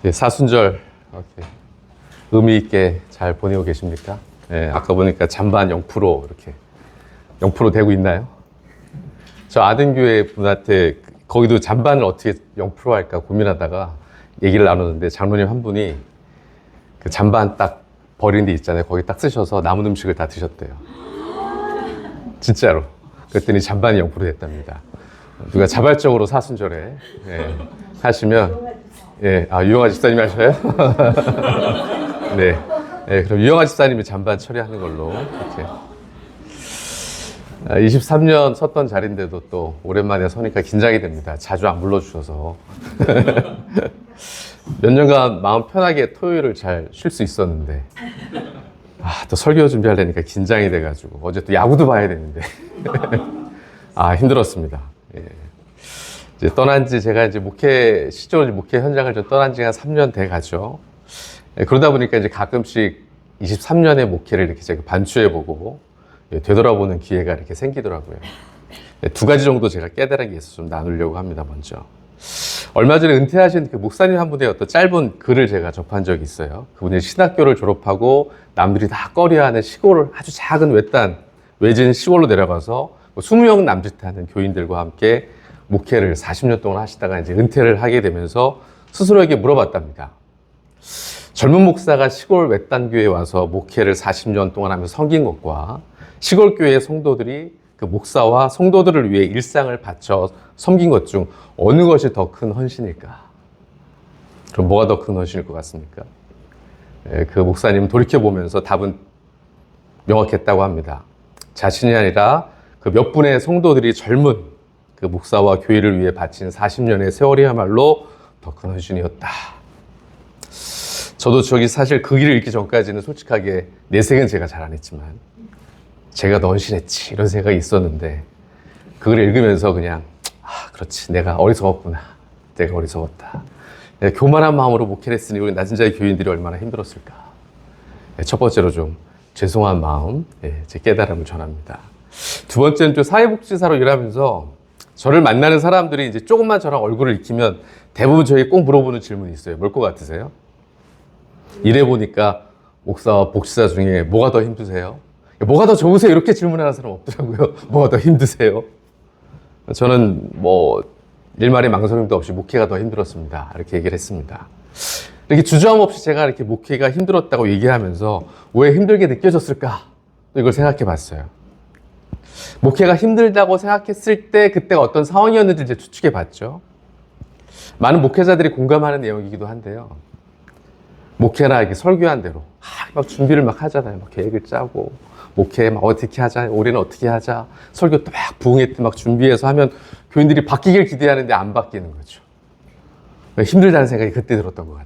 예, 사순절 이렇게 의미 있게 잘 보내고 계십니까? 예, 아까 보니까 잔반 0% 이렇게 0% 되고 있나요? 저 아등교회 분한테 거기도 잔반을 어떻게 0% 할까 고민하다가 얘기를 나누는데 장로님 한 분이 그 잔반 딱 버리는 데 있잖아요. 거기 딱 쓰셔서 남은 음식을 다 드셨대요. 진짜로. 그랬더니 잔반이 0% 됐답니다. 누가 자발적으로 사순절에 하시면 유영아 집사님이 하셔요? 네. 그럼 유영아 집사님이 잔반 처리하는 걸로 이렇게. 23년 섰던 자리인데도 또 오랜만에 서니까 긴장이 됩니다. 자주 안 불러주셔서. 몇 년간 마음 편하게 토요일을 잘 쉴 수 있었는데 또 설교 준비하려니까 긴장이 돼가지고 어제 또 야구도 봐야 되는데 힘들었습니다. 이제 떠난 지 제가 이제 목회 현장을 좀 떠난 지가 3년 돼 가죠. 그러다 보니까 이제 가끔씩 23년의 목회를 이렇게 제가 반추해보고 되돌아보는 기회가 이렇게 생기더라고요. 두 가지 정도 제가 깨달은 게 있어서 좀 나누려고 합니다. 먼저 얼마 전에 은퇴하신 그 목사님 한 분의 어떤 짧은 글을 제가 접한 적이 있어요. 그분이 신학교를 졸업하고 남들이 다 꺼려하는 시골을 아주 작은 외진 시골로 내려가서 20명 남짓하는 교인들과 함께 목회를 40년 동안 하시다가 이제 은퇴를 하게 되면서 스스로에게 물어봤답니다. 젊은 목사가 시골 외딴 교회에 와서 목회를 40년 동안 하면서 섬긴 것과 시골 교회의 성도들이 그 목사와 성도들을 위해 일상을 바쳐 섬긴 것 중 어느 것이 더 큰 헌신일까? 그럼 뭐가 더 큰 헌신일 것 같습니까? 그 목사님은 돌이켜보면서 답은 명확했다고 합니다. 자신이 아니라 그 몇 분의 성도들이 젊은 그 목사와 교회를 위해 바친 40년의 세월이야말로 더 큰 헌신이었다. 저도 사실 그 길을 읽기 전까지는 솔직하게 내색은 제가 잘 안 했지만 제가 더 헌신했지 이런 생각이 있었는데 그걸 읽으면서 그냥 그렇지 내가 어리석었구나. 내가 어리석었다. 내가 교만한 마음으로 목회를 했으니 우리 낮은 자의 교인들이 얼마나 힘들었을까. 첫 번째로 좀 죄송한 마음, 제 깨달음을 전합니다. 두 번째는 좀 사회복지사로 일하면서 저를 만나는 사람들이 이제 조금만 저랑 얼굴을 익히면 대부분 저에게 꼭 물어보는 질문이 있어요. 뭘 것 같으세요? 일해보니까 목사와 복지사 중에 뭐가 더 힘드세요? 뭐가 더 좋으세요? 이렇게 질문하는 사람 없더라고요. 뭐가 더 힘드세요? 저는 일말의 망설임도 없이 목회가 더 힘들었습니다. 이렇게 얘기를 했습니다. 이렇게 주저함 없이 제가 이렇게 목회가 힘들었다고 얘기하면서 왜 힘들게 느껴졌을까? 이걸 생각해 봤어요. 목회가 힘들다고 생각했을 때 그때가 어떤 상황이었는지 이제 추측해 봤죠. 많은 목회자들이 공감하는 내용이기도 한데요. 목회나 이렇게 설교한 대로 막 준비를 막 하잖아요. 막 계획을 짜고 목회 막 어떻게 하자, 올해는 어떻게 하자, 설교 또 막 부흥회 때 막 준비해서 하면 교인들이 바뀌길 기대하는데 안 바뀌는 거죠. 힘들다는 생각이 그때 들었던 것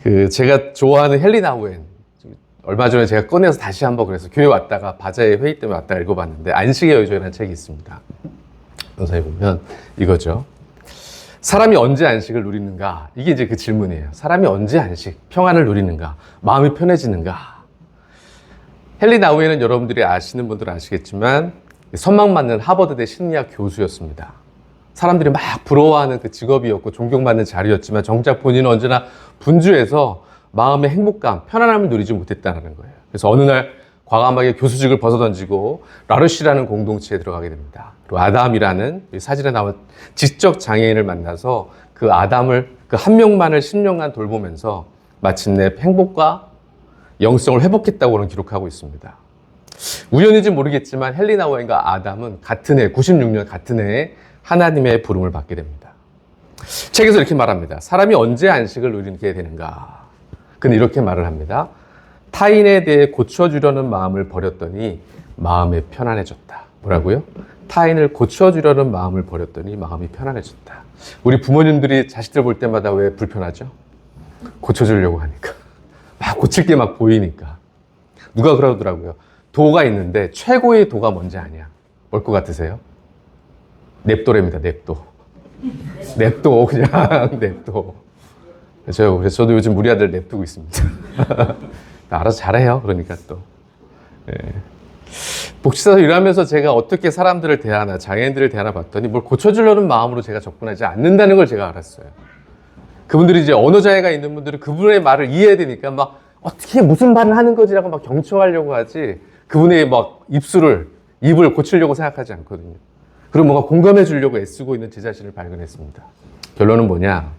같아요. 제가 좋아하는 헨리 나우엔 얼마 전에 제가 꺼내서 다시 한번 그래서 교회 왔다가 바자회 회의 때문에 왔다가 읽어봤는데 안식의 여jo라는 책이 있습니다. 여기서 보면 이거죠. 사람이 언제 안식을 누리는가? 이게 이제 그 질문이에요. 사람이 언제 평안을 누리는가? 마음이 편해지는가? 헨리 나우엔은 여러분들이 아시는 분들은 아시겠지만 선망받는 하버드대 심리학 교수였습니다. 사람들이 막 부러워하는 그 직업이었고 존경받는 자리였지만 정작 본인은 언제나 분주해서 마음의 행복감, 편안함을 누리지 못했다는 거예요. 그래서 어느 날 과감하게 교수직을 벗어던지고 라르시라는 공동체에 들어가게 됩니다. 그리고 아담이라는 사진에 나온 지적 장애인을 만나서 그 아담을 그 한 명만을 10년간 돌보면서 마침내 행복과 영성을 회복했다고는 기록하고 있습니다. 우연인지 모르겠지만 헨리 나우엔과 아담은 같은 해, 96년 같은 해에 하나님의 부름을 받게 됩니다. 책에서 이렇게 말합니다. 사람이 언제 안식을 누리게 되는가? 그는 이렇게 말을 합니다. 타인에 대해 고쳐주려는 마음을 버렸더니 마음이 편안해졌다. 뭐라고요? 타인을 고쳐주려는 마음을 버렸더니 마음이 편안해졌다. 우리 부모님들이 자식들 볼 때마다 왜 불편하죠? 고쳐주려고 하니까. 막 고칠 게 막 보이니까. 누가 그러더라고요. 도가 있는데 최고의 도가 뭔지 아냐? 뭘 것 같으세요? 냅도랍니다. 냅도. 냅도 그냥 냅도. 그래서 저도 요즘 우리 아들 냅두고 있습니다. 알아서 잘해요. 그러니까 또. 복지사에서 일하면서 제가 어떻게 사람들을 대하나, 장애인들을 대하나 봤더니 뭘 고쳐주려는 마음으로 제가 접근하지 않는다는 걸 제가 알았어요. 그분들이 이제 언어 장애가 있는 분들은 그분의 말을 이해해야 되니까 막 어떻게 무슨 말을 하는 거지라고 막 경청하려고 하지, 그분의 막 입을 고치려고 생각하지 않거든요. 그리고 뭔가 공감해 주려고 애쓰고 있는 제 자신을 발견했습니다. 결론은 뭐냐?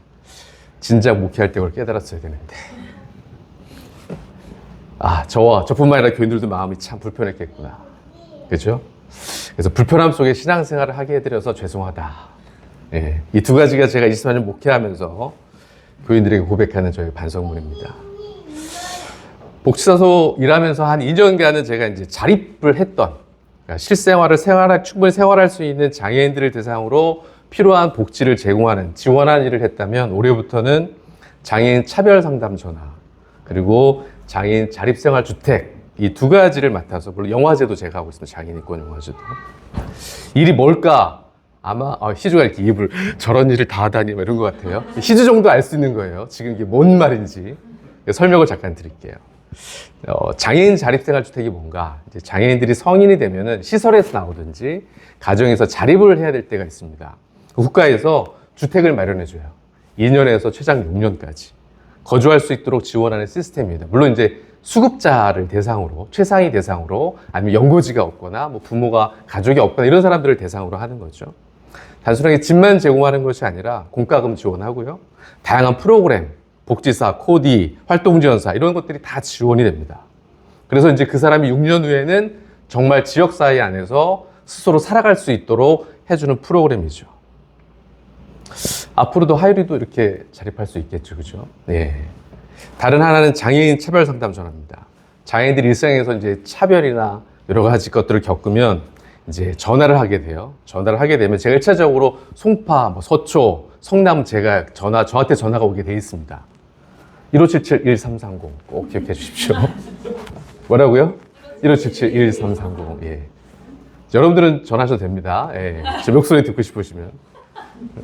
진작 목회할 때 그걸 깨달았어야 되는데. 저뿐만 아니라 교인들도 마음이 참 불편했겠구나. 그죠? 그래서 불편함 속에 신앙생활을 하게 해드려서 죄송하다. 예, 이 두 가지가 제가 24년 목회하면서 교인들에게 고백하는 저의 반성문입니다. 복지사서 일하면서 한 2년간은 제가 이제 자립을 했던, 그러니까 실생활을 충분히 생활할 수 있는 장애인들을 대상으로 필요한 복지를 제공하는, 지원하는 일을 했다면, 올해부터는 장애인 차별 상담 전화, 그리고 장애인 자립생활 주택, 이 두 가지를 맡아서, 물론 영화제도 제가 하고 있습니다. 장애인 인권 영화제도. 일이 뭘까? 아마 희주가 이렇게 입을 저런 일을 다 하다니 이런 것 같아요. 희주 정도 알 수 있는 거예요. 지금 이게 뭔 말인지 설명을 잠깐 드릴게요. 장애인 자립생활주택이 뭔가, 이제 장애인들이 성인이 되면은 시설에서 나오든지 가정에서 자립을 해야 될 때가 있습니다. 국가에서 주택을 마련해줘요. 2년에서 최장 6년까지 거주할 수 있도록 지원하는 시스템입니다. 물론 이제 수급자를 대상으로, 최상위 대상으로, 아니면 연고지가 없거나 뭐 부모가 가족이 없거나 이런 사람들을 대상으로 하는 거죠. 단순하게 집만 제공하는 것이 아니라 공과금 지원하고요, 다양한 프로그램, 복지사, 코디, 활동지원사 이런 것들이 다 지원이 됩니다. 그래서 이제 그 사람이 6년 후에는 정말 지역사회 안에서 스스로 살아갈 수 있도록 해주는 프로그램이죠. 앞으로도 하율이도 이렇게 자립할 수 있겠죠, 그죠? 네. 다른 하나는 장애인 차별 상담 전화입니다. 장애인들이 일상에서 이제 차별이나 여러 가지 것들을 겪으면 이제 전화를 하게 돼요. 전화를 하게 되면 제가 1차적으로 송파, 서초, 성남 저한테 전화가 오게 돼 있습니다. 1577-1330 꼭 기억해 주십시오. 뭐라고요? 1577-1330. 예. 여러분들은 전화하셔도 됩니다. 예. 제 목소리 듣고 싶으시면.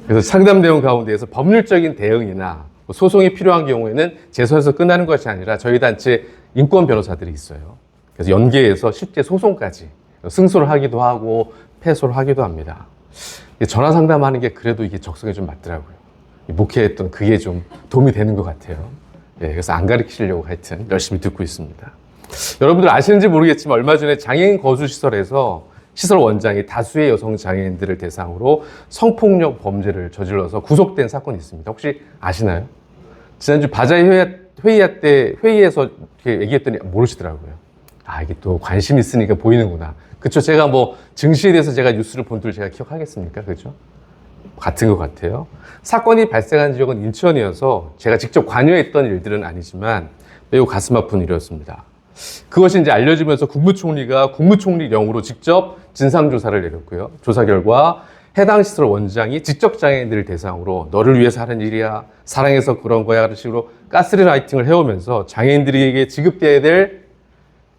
그래서 상담 내용 가운데에서 법률적인 대응이나 소송이 필요한 경우에는 제 선에서 끝나는 것이 아니라 저희 단체 인권 변호사들이 있어요. 그래서 연계해서 실제 소송까지 승소를 하기도 하고 패소를 하기도 합니다. 전화 상담하는 게 그래도 이게 적성에 좀 맞더라고요. 목회했던 그게 좀 도움이 되는 것 같아요. 예, 그래서 안 가르치려고 하여튼 열심히 듣고 있습니다. 여러분들 아시는지 모르겠지만 얼마 전에 장애인 거주시설에서 시설 원장이 다수의 여성 장애인들을 대상으로 성폭력 범죄를 저질러서 구속된 사건이 있습니다. 혹시 아시나요? 지난주 바자회 회의에서 이렇게 얘기했더니 모르시더라고요. 이게 또 관심 있으니까 보이는구나. 그쵸? 제가 뭐 증시에 대해서 제가 뉴스를 본 줄 제가 기억하겠습니까? 그죠? 같은 것 같아요. 사건이 발생한 지역은 인천이어서 제가 직접 관여했던 일들은 아니지만 매우 가슴 아픈 일이었습니다. 그것이 이제 알려지면서 국무총리가 국무총리령으로 직접 진상조사를 내렸고요. 조사 결과 해당 시설 원장이 지적 장애인들을 대상으로 너를 위해서 하는 일이야, 사랑해서 그런 거야 라는 식으로 가스라이팅을 해오면서 장애인들에게 지급돼야 될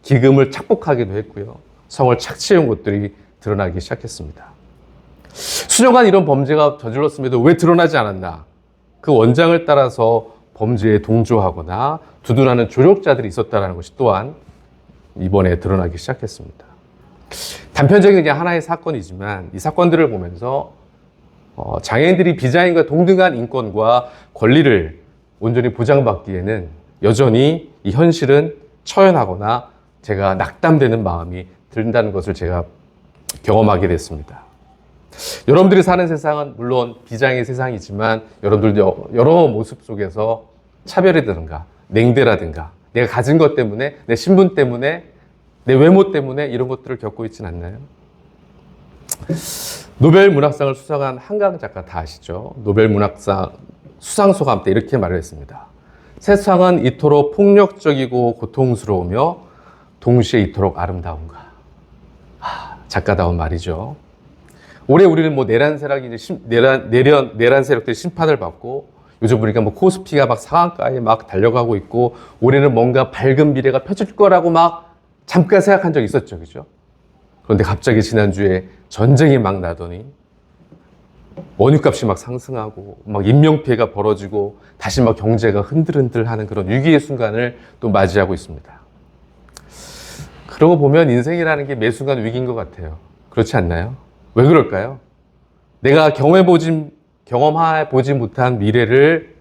기금을 착복하기도 했고요. 성을 착취해온 것들이 드러나기 시작했습니다. 수년간 이런 범죄가 저질렀음에도 왜 드러나지 않았나? 그 원장을 따라서 범죄에 동조하거나 두둔하는 조력자들이 있었다는 것이 또한 이번에 드러나기 시작했습니다. 단편적인 그냥 하나의 사건이지만 이 사건들을 보면서 장애인들이 비장애인과 동등한 인권과 권리를 온전히 보장받기에는 여전히 이 현실은 처연하거나 제가 낙담되는 마음이 든다는 것을 제가 경험하게 됐습니다. 여러분들이 사는 세상은 물론 비장의 세상이지만 여러분들도 여러 모습 속에서 차별이라든가 냉대라든가 내가 가진 것 때문에, 내 신분 때문에, 내 외모 때문에 이런 것들을 겪고 있진 않나요? 노벨 문학상을 수상한 한강 작가 다 아시죠? 노벨 문학상 수상 소감 때 이렇게 말을 했습니다. 세상은 이토록 폭력적이고 고통스러우며 동시에 이토록 아름다운가. 작가다운 말이죠. 올해 우리는 뭐 내란 세력들이 심판을 받고 요즘 보니까 뭐 코스피가 막 상한가에 막 달려가고 있고 올해는 뭔가 밝은 미래가 펼칠 거라고 막 잠깐 생각한 적이 있었죠. 그죠? 그런데 갑자기 지난주에 전쟁이 막 나더니 원유값이 막 상승하고 막 인명피해가 벌어지고 다시 막 경제가 흔들흔들하는 그런 위기의 순간을 또 맞이하고 있습니다. 그러고 보면 인생이라는 게 매 순간 위기인 것 같아요. 그렇지 않나요? 왜 그럴까요? 내가 경험해보지 못한 미래를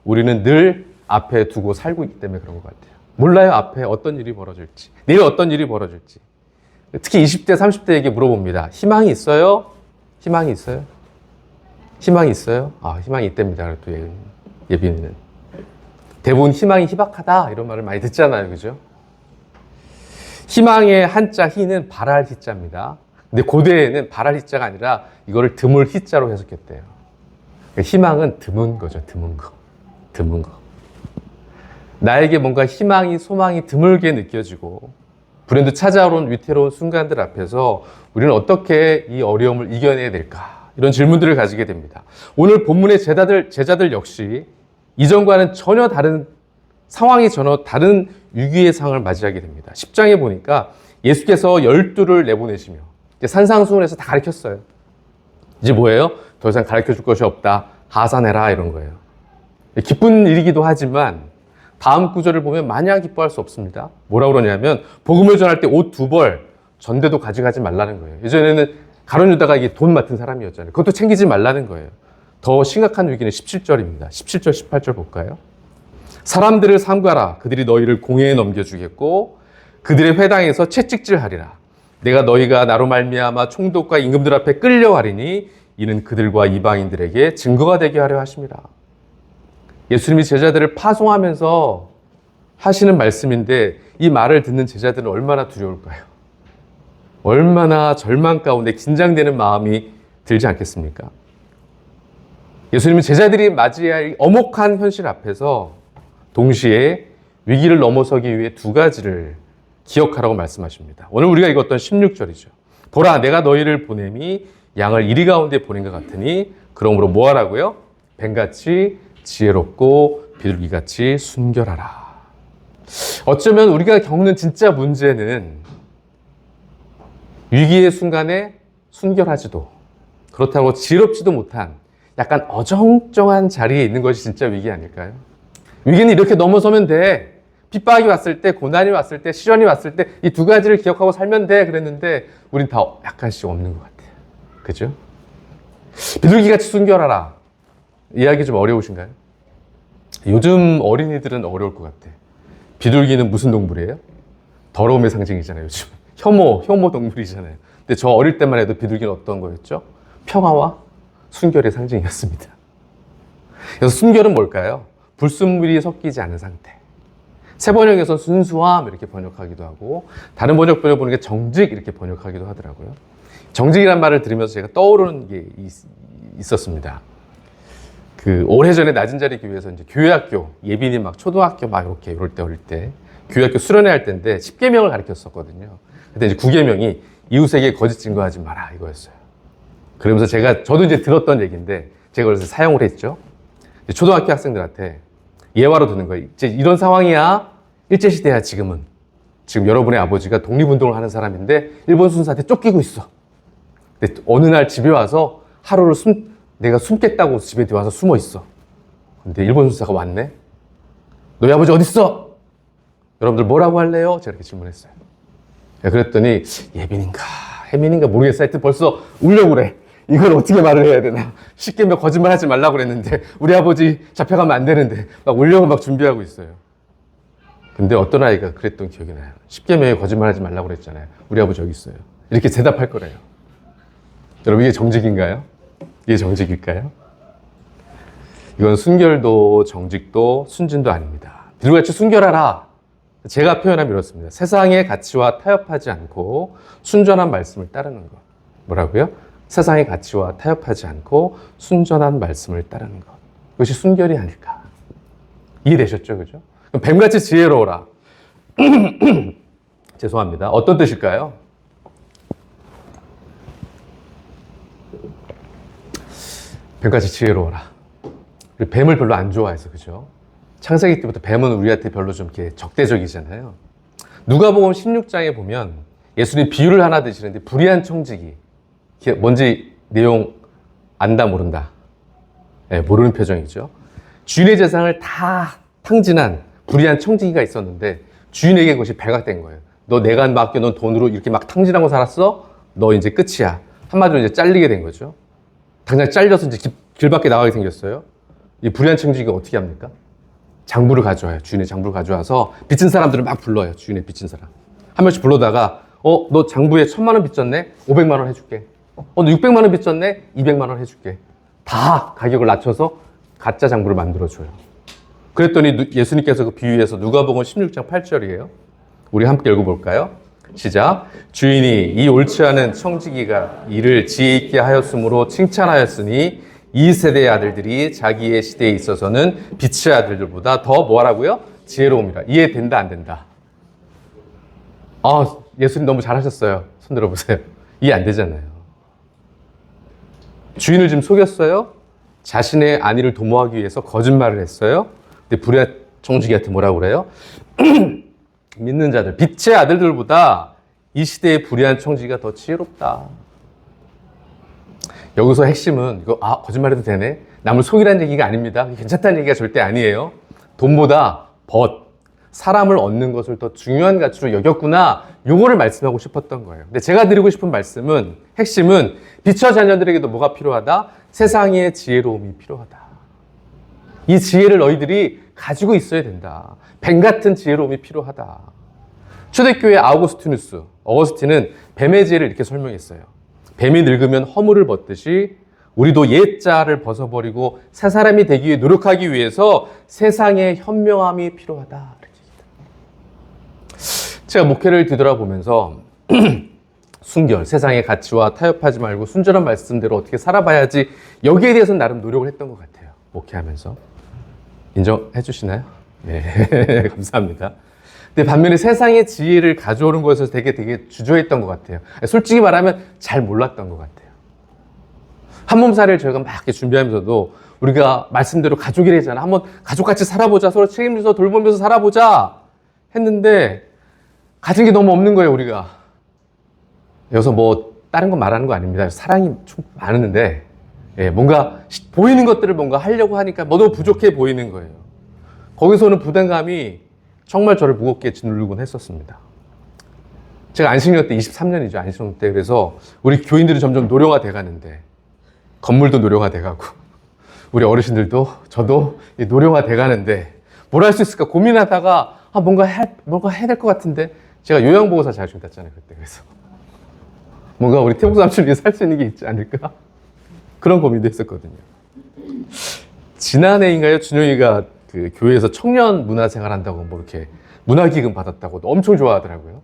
우리는 늘 앞에 두고 살고 있기 때문에 그런 것 같아요. 몰라요, 앞에 어떤 일이 벌어질지. 내일 어떤 일이 벌어질지. 특히 20대, 30대에게 물어봅니다. 희망이 있어요? 희망이 있어요? 희망이 있어요? 아, 희망이 있답니다. 또 예빈이는. 대부분 희망이 희박하다 이런 말을 많이 듣잖아요. 그죠? 희망의 한자 희는 바랄 희자입니다. 근데 고대에는 바랄 희자가 아니라 이거를 드물 희자로 해석했대요. 그러니까 희망은 드문 거죠. 드문 거. 드문 거. 나에게 뭔가 희망이, 소망이 드물게 느껴지고 불현듯 찾아오는 위태로운 순간들 앞에서 우리는 어떻게 이 어려움을 이겨내야 될까? 이런 질문들을 가지게 됩니다. 오늘 본문의 제자들 역시 이전과는 전혀 다른 상황이 전혀 다른 위기의 상황을 맞이하게 됩니다. 10장에 보니까 예수께서 12를 내보내시며 이제 산상수훈에서 다 가르쳤어요. 이제 뭐예요? 더 이상 가르쳐 줄 것이 없다. 하산해라 이런 거예요. 기쁜 일이기도 하지만 다음 구절을 보면 마냥 기뻐할 수 없습니다. 뭐라고 그러냐면 복음을 전할 때 옷 2벌 전대도 가져가지 말라는 거예요. 예전에는 가룟 유다가 이게 돈 맡은 사람이었잖아요. 그것도 챙기지 말라는 거예요. 더 심각한 위기는 17절입니다. 17절, 18절 볼까요? 사람들을 삼가라. 그들이 너희를 공회에 넘겨주겠고 그들의 회당에서 채찍질하리라. 내가 너희가 나로 말미암아 총독과 임금들 앞에 끌려가리니 이는 그들과 이방인들에게 증거가 되게 하려 하심이라. 예수님이 제자들을 파송하면서 하시는 말씀인데 이 말을 듣는 제자들은 얼마나 두려울까요? 얼마나 절망 가운데 긴장되는 마음이 들지 않겠습니까? 예수님은 제자들이 맞이해야 할 엄혹한 현실 앞에서 동시에 위기를 넘어서기 위해 2가지를 기억하라고 말씀하십니다. 오늘 우리가 읽었던 16절이죠. 보라, 내가 너희를 보냄이 양을 이리 가운데 보낸 것 같으니 그러므로 뭐 하라고요? 뱀같이 지혜롭고 비둘기같이 순결하라. 어쩌면 우리가 겪는 진짜 문제는 위기의 순간에 순결하지도 그렇다고 지혜롭지도 못한 약간 어정쩡한 자리에 있는 것이 진짜 위기 아닐까요? 위기는 이렇게 넘어서면 돼. 핍박이 왔을 때, 고난이 왔을 때, 시련이 왔을 때 이 2가지를 기억하고 살면 돼 그랬는데 우린 다 약간씩 없는 것 같아요. 그죠? 비둘기같이 순결하라. 이야기 좀 어려우신가요? 요즘 어린이들은 어려울 것 같아. 비둘기는 무슨 동물이에요? 더러움의 상징이잖아요. 요즘 혐오 동물이잖아요. 근데 저 어릴 때만 해도 비둘기는 어떤 거였죠? 평화와 순결의 상징이었습니다. 그래서 순결은 뭘까요? 불순물이 섞이지 않은 상태. 새 번역에서는 순수함 이렇게 번역하기도 하고 다른 번역본을 보는 게 정직 이렇게 번역하기도 하더라고요. 정직이란 말을 들으면서 제가 떠오르는 게 있었습니다. 그 오래전에 낮은 자리 교회에서 이제 교회학교 예빈이 막 초등학교 막 이렇게 이럴 때 어릴 때 교회학교 수련회 할 때인데 10계명을 가르쳤었거든요. 그때 이제 9계명이 이웃에게 거짓 증거하지 마라 이거였어요. 그러면서 저도 이제 들었던 얘기인데 제가 그래서 사용을 했죠. 초등학교 학생들한테 예화로 듣는 거예요. 이제 이런 상황이야. 일제시대야 지금은. 지금 여러분의 아버지가 독립운동을 하는 사람인데 일본 순사한테 쫓기고 있어. 근데 어느 날 집에 와서 하루를 내가 숨겠다고 집에 와서 숨어 있어. 근데 일본 순사가 왔네. 너희 아버지 어딨어? 여러분들 뭐라고 할래요? 제가 이렇게 질문했어요. 그랬더니 예빈인가 혜민인가 모르겠어. 하여튼 벌써 울려고 그래. 이걸 어떻게 말을 해야 되나. 쉽게 거짓말 하지 말라고 그랬는데 우리 아버지 잡혀가면 안 되는데 막 울려고 막 준비하고 있어요. 근데 어떤 아이가 그랬던 기억이 나요. 10계명에 거짓말 하지 말라고 그랬잖아요. 우리 아버지 여기 있어요. 이렇게 대답할 거래요. 여러분 이게 정직인가요? 이게 정직일까요? 이건 순결도 정직도 순진도 아닙니다. 비둘기같이 순결하라. 제가 표현하면 이렇습니다. 세상의 가치와 타협하지 않고 순전한 말씀을 따르는 것. 뭐라고요? 세상의 가치와 타협하지 않고 순전한 말씀을 따르는 것. 그것이 순결이 아닐까. 이해되셨죠? 그죠? 그럼 뱀같이 지혜로워라. 죄송합니다. 어떤 뜻일까요? 뱀같이 지혜로워라. 우리 뱀을 별로 안 좋아해서, 그죠? 창세기 때부터 뱀은 우리한테 별로 좀 이렇게 적대적이잖아요. 누가복음 16장에 보면 예수님이 비유를 하나 드시는데 불의한 청지기. 뭔지 내용 안다 모른다. 네, 모르는 표정이죠. 주인의 재산을 다 탕진한 불의한 청지기가 있었는데 주인에게 그것이 발각된 거예요. 너 내가 맡겨놓은 돈으로 이렇게 막 탕진하고 살았어? 너 이제 끝이야. 한마디로 이제 잘리게 된 거죠. 당장 잘려서 이제 길 밖에 나가게 생겼어요. 이 불의한 청지기가 어떻게 합니까? 장부를 가져와요. 주인의 장부를 가져와서 빚진 사람들을 막 불러요. 주인의 빚진 사람. 한 명씩 불러다가 너 장부에 1,000만 원 빚졌네? 500만 원 해줄게. 너 600만 원 빚졌네? 200만 원 해줄게. 다 가격을 낮춰서 가짜 장부를 만들어줘요. 그랬더니 예수님께서 그 비유에서 누가복음 16장 8절이에요. 우리 함께 읽어볼까요? 시작. 주인이 이 옳지 않은 청지기가 이를 지혜 있게 하였으므로 칭찬하였으니 이 세대의 아들들이 자기의 시대에 있어서는 빛의 아들들보다 더 뭐라고요? 지혜로움이라. 이해된다 안 된다? 예수님 너무 잘하셨어요. 손 들어보세요. 이해 안 되잖아요. 주인을 지금 속였어요. 자신의 안위를 도모하기 위해서 거짓말을 했어요. 근데 불의한 청지기한테 뭐라고 그래요? 믿는 자들, 빛의 아들들보다 이 시대의 불의한 청지기가 더 지혜롭다. 여기서 핵심은 이거 거짓말해도 되네? 남을 속이라는 얘기가 아닙니다. 괜찮다는 얘기가 절대 아니에요. 돈보다 사람을 얻는 것을 더 중요한 가치로 여겼구나. 요거를 말씀하고 싶었던 거예요. 근데 제가 드리고 싶은 말씀은 핵심은 빛의 자녀들에게도 뭐가 필요하다? 세상의 지혜로움이 필요하다. 이 지혜를 너희들이 가지고 있어야 된다. 뱀 같은 지혜로움이 필요하다. 초대교회 어거스틴은 뱀의 지혜를 이렇게 설명했어요. 뱀이 늙으면 허물을 벗듯이 우리도 옛자를 벗어버리고 새 사람이 되기 위해 노력하기 위해서 세상의 현명함이 필요하다. 제가 목회를 뒤돌아보면서 순결, 세상의 가치와 타협하지 말고 순전한 말씀대로 어떻게 살아봐야지 여기에 대해서는 나름 노력을 했던 것 같아요. 목회하면서. 인정해 주시나요? 네, 감사합니다. 근데 반면에 세상의 지혜를 가져오는 것에서 되게 주저했던 것 같아요. 솔직히 말하면 잘 몰랐던 것 같아요. 한몸살이를 저희가 막 이렇게 준비하면서도 우리가 말씀대로 가족이래잖아. 한번 가족같이 살아보자. 서로 책임져서 돌보면서 살아보자. 했는데 가진 게 너무 없는 거예요, 우리가. 여기서 뭐 다른 거 말하는 거 아닙니다. 사랑이 좀 많은데 뭔가 보이는 것들을 뭔가 하려고 하니까 너무 부족해 보이는 거예요. 거기서 오는 부담감이 정말 저를 무겁게 짓누르곤 했었습니다. 제가 안식년 때 23년이죠. 안식년 때. 그래서 우리 교인들이 점점 노령화 돼가는데 건물도 노령화 돼가고 우리 어르신들도 저도 노령화 돼가는데 뭘 할 수 있을까 고민하다가 뭔가 해야 될 것 같은데 제가 요양보호사 자격증 땄잖아요. 그때. 그래서 뭔가 우리 태국 삼촌이 살 수 있는 게 있지 않을까? 그런 고민도 했었거든요. 지난해인가요? 준영이가 그 교회에서 청년 문화생활 한다고 뭐 이렇게 문화기금 받았다고 엄청 좋아하더라고요.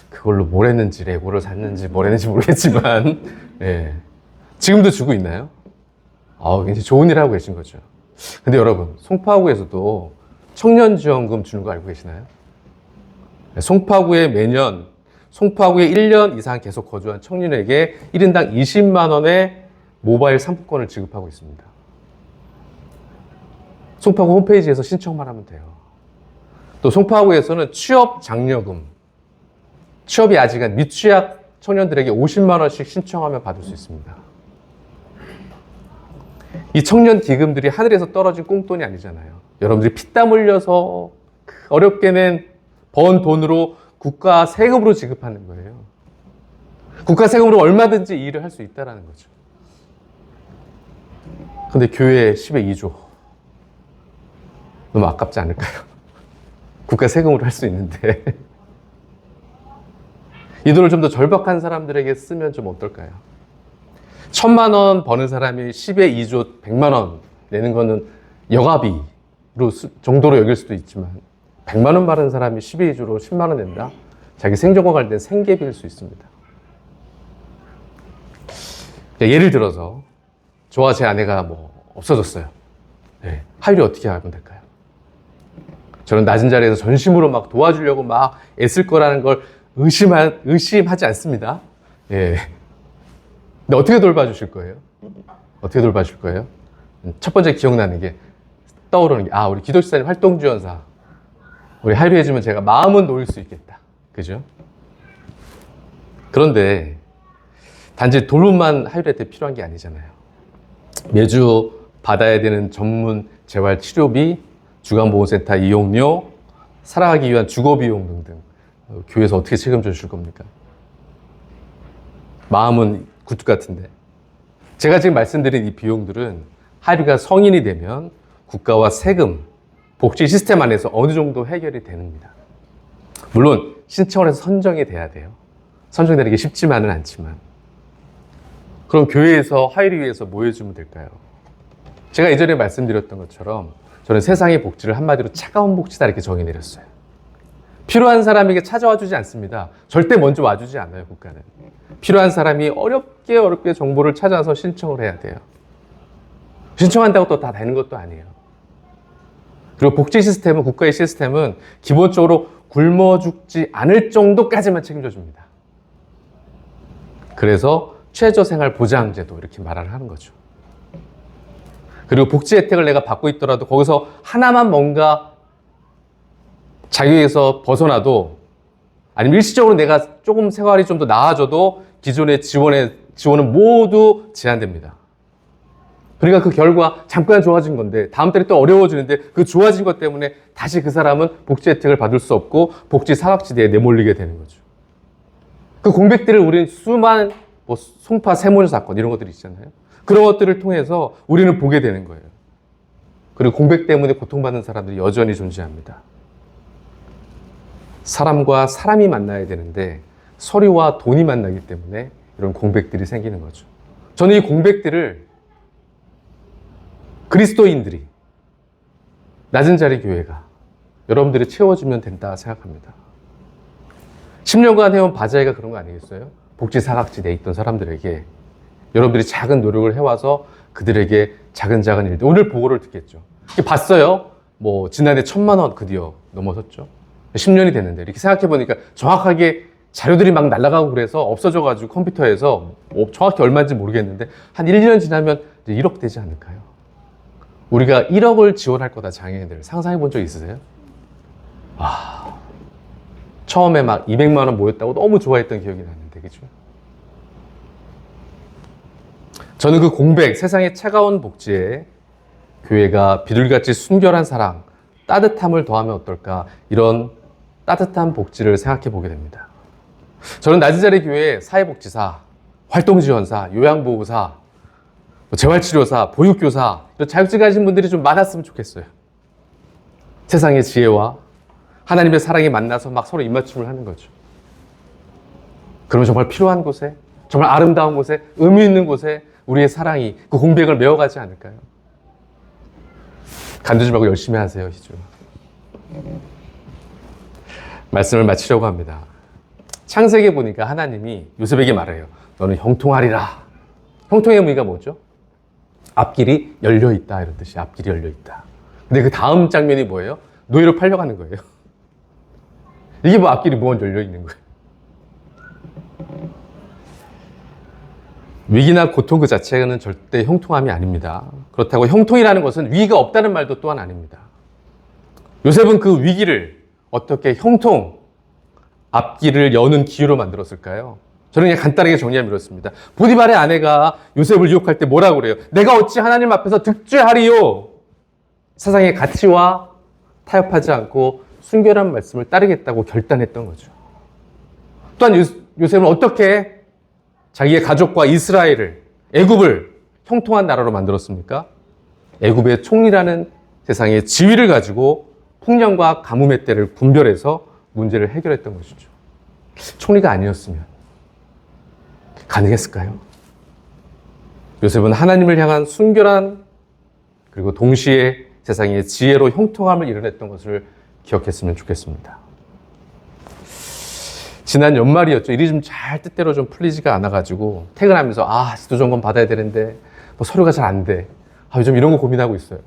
그걸로 뭘 했는지, 레고를 샀는지 뭘 했는지 모르겠지만, 지금도 주고 있나요? 굉장히 좋은 일 하고 계신 거죠. 근데 여러분, 송파구에서도 청년지원금 주는 거 알고 계시나요? 송파구에 매년, 송파구에 1년 이상 계속 거주한 청년에게 1인당 20만 원의 모바일 상품권을 지급하고 있습니다. 송파구 홈페이지에서 신청만 하면 돼요. 또 송파구에서는 취업 장려금, 취업이 아직 한 미취학 청년들에게 50만 원씩 신청하면 받을 수 있습니다. 이 청년 기금들이 하늘에서 떨어진 꽁돈이 아니잖아요. 여러분들이 피땀 흘려서 어렵게 번 돈으로 국가 세금으로 지급하는 거예요. 국가 세금으로 얼마든지 이 일을 할 수 있다는 거죠. 근데 교회 10의 2조. 너무 아깝지 않을까요? 국가 세금으로 할 수 있는데. 이 돈을 좀 더 절박한 사람들에게 쓰면 좀 어떨까요? 1,000만 원 버는 사람이 10의 2조 100만 원 내는 거는 여가비로 정도로 여길 수도 있지만 100만 원 받은 사람이 10의 2조로 10만 원 낸다? 자기 생존과 관련된 생계비일 수 있습니다. 예를 들어서 저와 제 아내가 뭐 없어졌어요. 하율이 어떻게 하면 될까요? 저는 낮은 자리에서 전심으로 막 도와주려고 막 애쓸 거라는 걸 의심하지 않습니다. 근데 어떻게 돌봐주실 거예요? 어떻게 돌봐줄 거예요? 첫 번째 기억나는 게 떠오르는 게 우리 기도시사님 활동지원사 우리 하율이 해주면 제가 마음은 놓일 수 있겠다. 그죠? 그런데 단지 돌봄만 하율이한테 필요한 게 아니잖아요. 매주 받아야 되는 전문 재활치료비, 주간보건센터 이용료, 살아가기 위한 주거비용 등등 교회에서 어떻게 책임져 주실 겁니까? 마음은 굴뚝 같은데 제가 지금 말씀드린 이 비용들은 하율이가 성인이 되면 국가와 세금, 복지 시스템 안에서 어느 정도 해결이 됩니다. 물론 신청을 해서 선정이 돼야 돼요. 선정되는 게 쉽지만은 않지만. 그럼 교회에서 화해를 위해서 뭐 해주면 될까요? 제가 예전에 말씀드렸던 것처럼 저는 세상의 복지를 한마디로 차가운 복지다 이렇게 정의 내렸어요. 필요한 사람에게 찾아와 주지 않습니다. 절대 먼저 와주지 않아요, 국가는. 필요한 사람이 어렵게 정보를 찾아서 신청을 해야 돼요. 신청한다고 또 다 되는 것도 아니에요. 그리고 복지 시스템은, 국가의 시스템은 기본적으로 굶어 죽지 않을 정도까지만 책임져 줍니다. 그래서 최저생활보장제도 이렇게 말을 하는 거죠. 그리고 복지 혜택을 내가 받고 있더라도 거기서 하나만 뭔가 자기에서 벗어나도, 아니면 일시적으로 내가 조금 생활이 좀 더 나아져도 기존의 지원은 모두 제한됩니다. 그러니까 그 결과 잠깐 좋아진 건데 다음 달에 또 어려워지는데 그 좋아진 것 때문에 다시 그 사람은 복지 혜택을 받을 수 없고 복지 사각지대에 내몰리게 되는 거죠. 그 공백들을 우리는 수많은 송파 세모녀 사건 이런 것들이 있잖아요. 그런 것들을 통해서 우리는 보게 되는 거예요. 그리고 공백 때문에 고통받는 사람들이 여전히 존재합니다. 사람과 사람이 만나야 되는데 서류와 돈이 만나기 때문에 이런 공백들이 생기는 거죠. 저는 이 공백들을 그리스도인들이, 낮은 자리 교회가 여러분들이 채워주면 된다 생각합니다. 10년간 해온 바자회가 그런 거 아니겠어요? 복지 사각지대에 있던 사람들에게 여러분들이 작은 노력을 해와서 그들에게 작은 일들, 오늘 보고를 듣겠죠. 봤어요. 지난해 1,000만 원 드디어 넘어섰죠. 10년이 됐는데 이렇게 생각해보니까 정확하게 자료들이 막 날아가고 그래서 없어져가지고 컴퓨터에서 정확히 얼마인지 모르겠는데 한 1, 2년 지나면 1억 되지 않을까요? 우리가 1억을 지원할 거다, 장애인들. 상상해 본 적 있으세요? 처음에 막 200만 원 모였다고 너무 좋아했던 기억이 나는데, 그죠? 저는 그 공백, 세상의 차가운 복지에 교회가 비둘기같이 순결한 사랑, 따뜻함을 더하면 어떨까, 이런 따뜻한 복지를 생각해 보게 됩니다. 저는 낮은 자리 교회에 사회복지사, 활동지원사, 요양보호사, 재활치료사, 보육교사, 이런 자격증 가진 분들이 좀 많았으면 좋겠어요. 세상의 지혜와 하나님의 사랑이 만나서 막 서로 입맞춤을 하는 거죠. 그러면 정말 필요한 곳에, 정말 아름다운 곳에, 의미 있는 곳에 우리의 사랑이 그 공백을 메워가지 않을까요? 간두지 말고 열심히 하세요, 희주. 말씀을 마치려고 합니다. 창세기에 보니까 하나님이 요셉에게 말해요. 너는 형통하리라. 형통의 의미가 뭐죠? 앞길이 열려있다, 이런 뜻이. 앞길이 열려있다. 근데 그 다음 장면이 뭐예요? 노예로 팔려가는 거예요. 이게 앞길이 무언 열려있는 거예요. 위기나 고통 그 자체는 절대 형통함이 아닙니다. 그렇다고 형통이라는 것은 위기가 없다는 말도 또한 아닙니다. 요셉은 그 위기를 어떻게 형통, 앞길을 여는 기회로 만들었을까요? 저는 그냥 간단하게 정리하면 이렇습니다. 보디발의 아내가 요셉을 유혹할 때 뭐라고 그래요? 내가 어찌 하나님 앞에서 득죄하리요? 세상의 가치와 타협하지 않고 순결한 말씀을 따르겠다고 결단했던 거죠. 또한 요셉은 어떻게 자기의 가족과 이스라엘을, 애굽을 형통한 나라로 만들었습니까? 애굽의 총리라는 세상의 지위를 가지고 풍년과 가뭄의 때를 분별해서 문제를 해결했던 것이죠. 총리가 아니었으면 가능했을까요? 요셉은 하나님을 향한 순결한, 그리고 동시에 세상의 지혜로 형통함을 이뤄냈던 것을 기억했으면 좋겠습니다. 지난 연말이었죠. 일이 좀 잘 뜻대로 좀 풀리지가 않아가지고 퇴근하면서 지도점검 받아야 되는데 서류가 잘 안 돼. 요즘 이런 거 고민하고 있어요.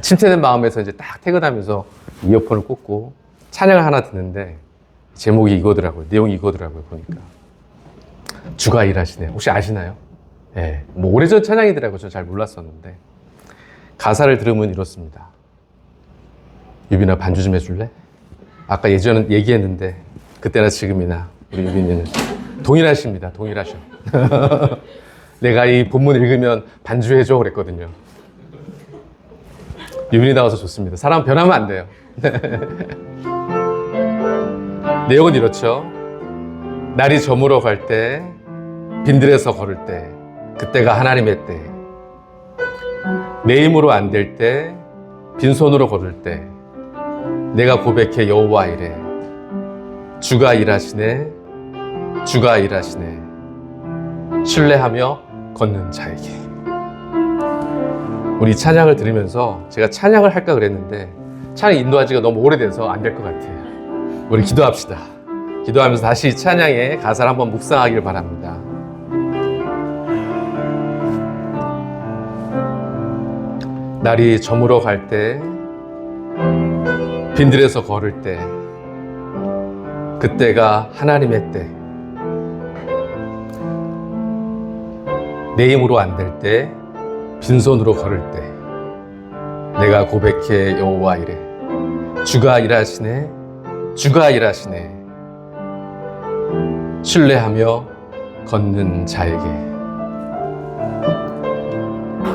침체된 마음에서 이제 딱 퇴근하면서 이어폰을 꽂고 찬양을 하나 듣는데 제목이 이거더라고요. 내용이 이거더라고요. 보니까 주가 일하시네. 혹시 아시나요? 네, 오래전 찬양이더라고요. 저 잘 몰랐었는데 가사를 들으면 이렇습니다. 유빈아, 반주 좀 해줄래? 아까 예전에 얘기했는데 그때나 지금이나 우리 유빈이는 동일하십니다. 동일하셔. 내가 이 본문 읽으면 반주해줘 그랬거든요. 유빈이 나와서 좋습니다. 사람 변하면 안 돼요. 내용은 이렇죠. 날이 저물어 갈 때, 빈들에서 걸을 때, 그때가 하나님의 때. 내 힘으로 안 될 때, 빈손으로 걸을 때, 내가 고백해 여호와 이래. 주가 일하시네, 주가 일하시네. 신뢰하며 걷는 자에게. 우리 찬양을 들으면서 제가 찬양을 할까 그랬는데 찬양 인도한 지가 너무 오래돼서 안 될 것 같아요. 우리 기도합시다. 기도하면서 다시 찬양의 가사를 한번 묵상하길 바랍니다. 날이 저물어 갈 때, 빈들에서 걸을 때, 그때가 하나님의 때. 내 힘으로 안 될 때, 빈손으로 걸을 때, 내가 고백해 여호와 이래. 주가 일하시네, 주가 일하시네. 신뢰하며 걷는 자에게.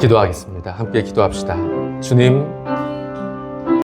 기도하겠습니다. 함께 기도합시다. 주님,